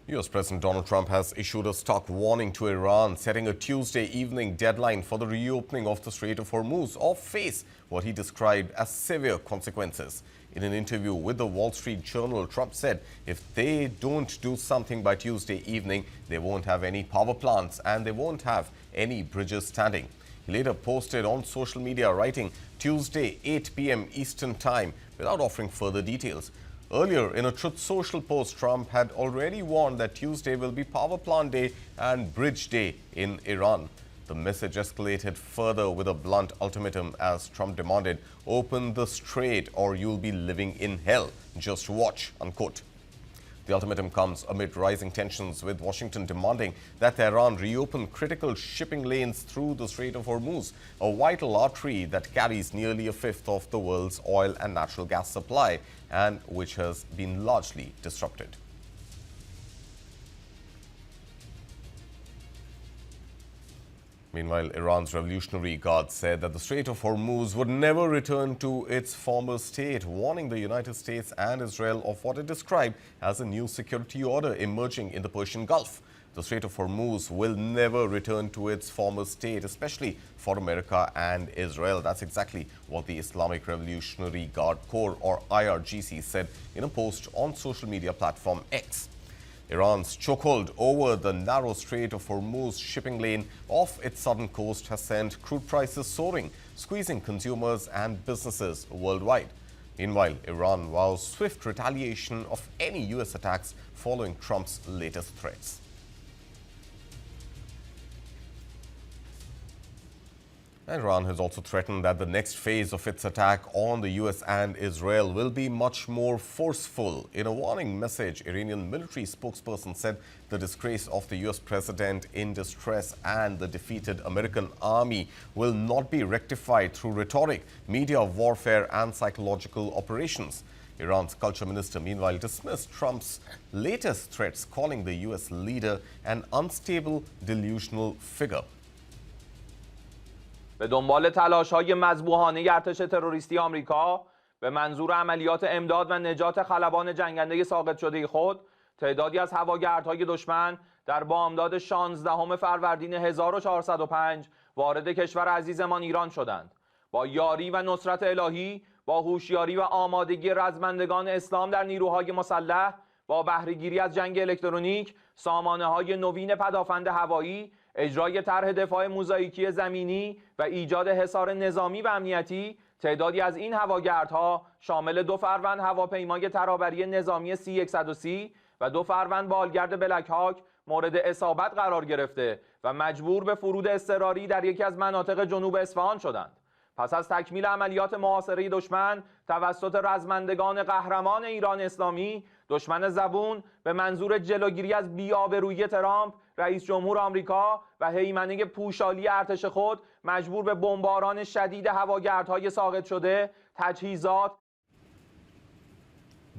U.S. President Donald Trump has issued a stark warning to Iran, setting a Tuesday evening deadline for the reopening of the Strait of Hormuz or face what he described as severe consequences. In an interview with the Wall Street Journal, Trump said if they don't do something by Tuesday evening, they won't have any power plants and they won't have any bridges standing. He later posted on social media, writing Tuesday 8 p.m. Eastern Time, without offering further details. Earlier, in a Truth Social post, Trump had already warned that Tuesday will be Power Plant Day and Bridge Day in Iran. The message escalated further with a blunt ultimatum as Trump demanded, "Open the strait or you'll be living in hell. Just watch," unquote. The ultimatum comes amid rising tensions, with Washington demanding that Tehran reopen critical shipping lanes through the Strait of Hormuz, a vital artery that carries nearly a fifth of the world's oil and natural gas supply and which has been largely disrupted. Meanwhile, Iran's Revolutionary Guard said that the Strait of Hormuz would never return to its former state, warning the United States and Israel of what it described as a new security order emerging in the Persian Gulf. The Strait of Hormuz will never return to its former state, especially for America and Israel. That's exactly what the Islamic Revolutionary Guard Corps, or IRGC, said in a post on social media platform X. Iran's chokehold over the narrow Strait of Hormuz shipping lane off its southern coast has sent crude prices soaring, squeezing consumers and businesses worldwide. Meanwhile, Iran vows swift retaliation of any U.S. attacks following Trump's latest threats. Iran has also threatened that the next phase of its attack on the U.S. and Israel will be much more forceful. In a warning message, Iranian military spokesperson said the disgrace of the U.S. president in distress and the defeated American army will not be rectified through rhetoric, media warfare, and psychological operations. Iran's culture minister, meanwhile, dismissed Trump's latest threats, calling the U.S. leader an unstable, delusional figure. به دنبال تلاش‌های مذبوحانه ارتش تروریستی آمریکا به منظور عملیات امداد و نجات خلبان جنگنده ساقط شده خود، تعدادی از هواگردهای دشمن در بامداد 16 فروردین 1405 وارد کشور عزیزمان ایران شدند. با یاری و نصرت الهی، با هوشیاری و آمادگی رزمندگان اسلام در نیروهای مسلح، با بهره‌گیری از جنگ الکترونیک، سامانه‌های نوین پدافند هوایی، اجرای طرح دفاع موزاییکی زمینی و ایجاد حصار نظامی و امنیتی، تعدادی از این هواگردها شامل 2 فروند هواپیمای ترابری نظامی C-130 و 2 فروند بالگرد بلک هاک مورد اصابت قرار گرفته و مجبور به فرود اضطراری در یکی از مناطق جنوب اصفهان شدند. پس از تکمیل عملیات محاصره دشمن توسط رزمندگان قهرمان ایران اسلامی، دشمن زبون به منظور جلوگیری از بی‌آبرویی ترامپ، رئیس جمهور آمریکا و هیمنه پوشالی ارتش خود مجبور به بمباران شدید هواگردهای ساقط شده، تجهیزات.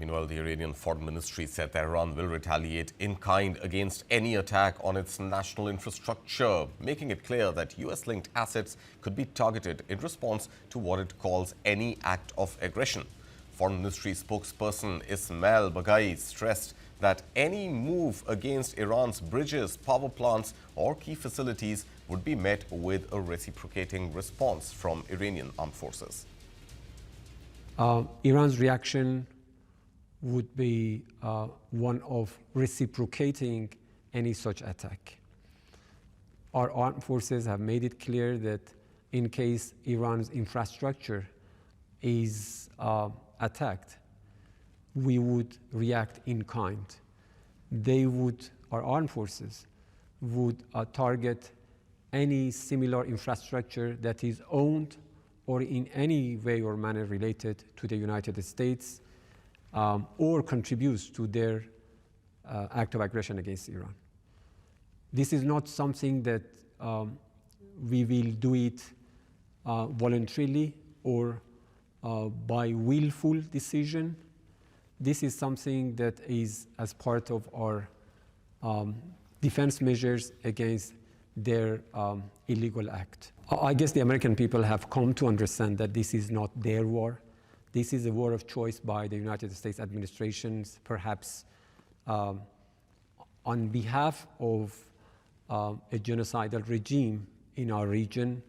Meanwhile, the Iranian Foreign Ministry said that Iran will retaliate in kind against any attack on its national infrastructure, making it clear that U.S.-linked assets could be targeted in response to what it calls any act of aggression. Foreign Ministry spokesperson Esmail baghaei stressed that any move against Iran's bridges, power plants, or key facilities would be met with a reciprocating response from Iranian armed forces. Iran's reaction would be one of reciprocating any such attack. Our armed forces have made it clear that in case Iran's infrastructure is attacked, we would react in kind. Our armed forces would target any similar infrastructure that is owned or in any way or manner related to the United States, or contributes to their act of aggression against Iran. This is not something that we will do it voluntarily or by willful decision. This is something that is as part of our defense measures against their illegal act. I guess the American people have come to understand that this is not their war. This is a war of choice by the United States administrations, perhaps on behalf of a genocidal regime in our region.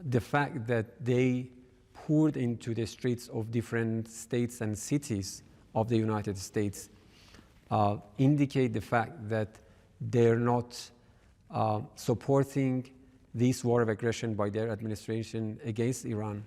The fact that they poured into the streets of different states and cities of the United States indicate the fact that they're not supporting this war of aggression by their administration against Iran.